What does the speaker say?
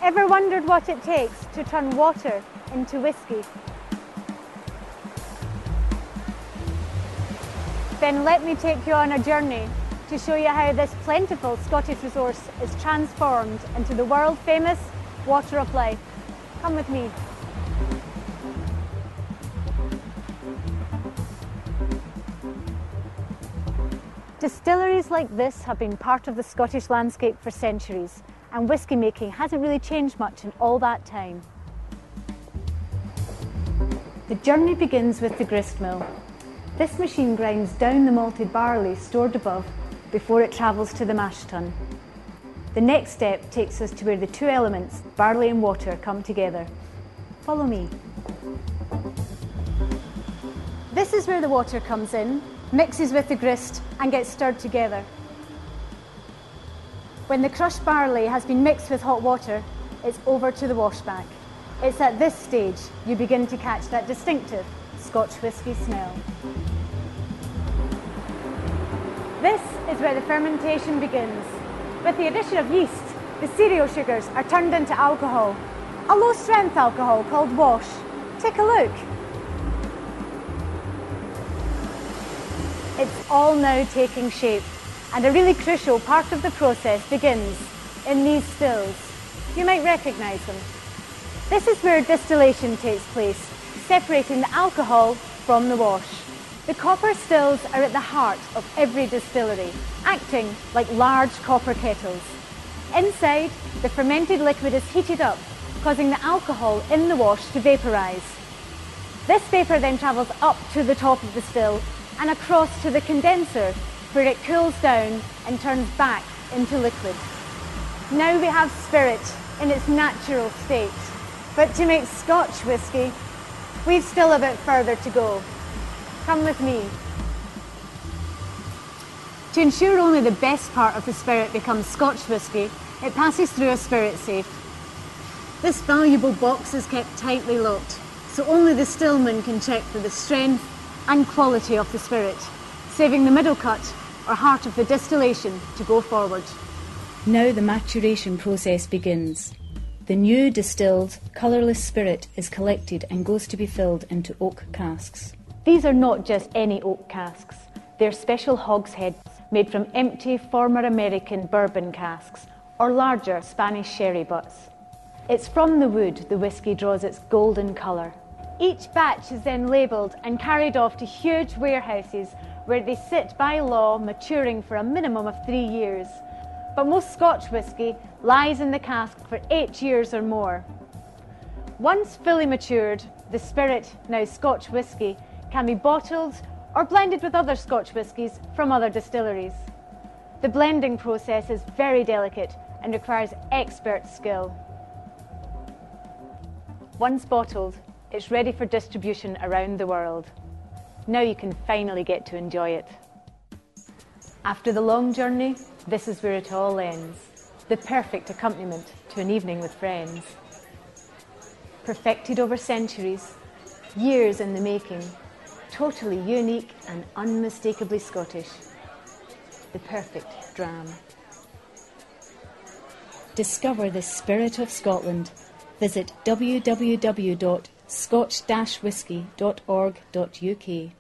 Ever wondered what it takes to turn water into whiskey? Then let me take you on a journey to show you how this plentiful Scottish resource is transformed into the world-famous water of life. Come with me. Distilleries like this have been part of the Scottish landscape for centuries, and whisky making hasn't really changed much in all that time. The journey begins with the grist mill. This machine grinds down the malted barley stored above before it travels to the mash tun. The next step takes us to where the two elements, barley and water, come together. Follow me. This is where the water comes in, mixes with the grist and gets stirred together. When the crushed barley has been mixed with hot water, it's over to the washback. It's at this stage you begin to catch that distinctive Scotch whisky smell. This is where the fermentation begins. With the addition of yeast, the cereal sugars are turned into alcohol, a low-strength alcohol called wash. Take a look. It's all now taking shape, and a really crucial part of the process begins in these stills. You might recognise them. This is where distillation takes place, separating the alcohol from the wash. The copper stills are at the heart of every distillery, acting like large copper kettles. Inside, the fermented liquid is heated up, causing the alcohol in the wash to vaporise. This vapour then travels up to the top of the still and across to the condenser, where it cools down and turns back into liquid. Now we have spirit in its natural state. But to make Scotch whisky, we've still a bit further to go. Come with me. To ensure only the best part of the spirit becomes Scotch whisky, it passes through a spirit safe. This valuable box is kept tightly locked, so only the stillman can check for the strength and quality of the spirit, saving the middle cut or heart of the distillation to go forward. Now the maturation process begins. The new distilled, colourless spirit is collected and goes to be filled into oak casks. These are not just any oak casks. They're special hogsheads made from empty former American bourbon casks or larger Spanish sherry butts. It's from the wood the whisky draws its golden colour. Each batch is then labelled and carried off to huge warehouses where they sit by law, maturing for a minimum of 3 years. But most Scotch whisky lies in the cask for 8 years or more. Once fully matured, the spirit, now Scotch whisky, can be bottled or blended with other Scotch whiskies from other distilleries. The blending process is very delicate and requires expert skill. Once bottled, it's ready for distribution around the world. Now you can finally get to enjoy it. After the long journey, this is where it all ends. The perfect accompaniment to an evening with friends. Perfected over centuries, years in the making, totally unique and unmistakably Scottish. The perfect dram. Discover the spirit of Scotland. Visit www.scotch-whisky.org.uk.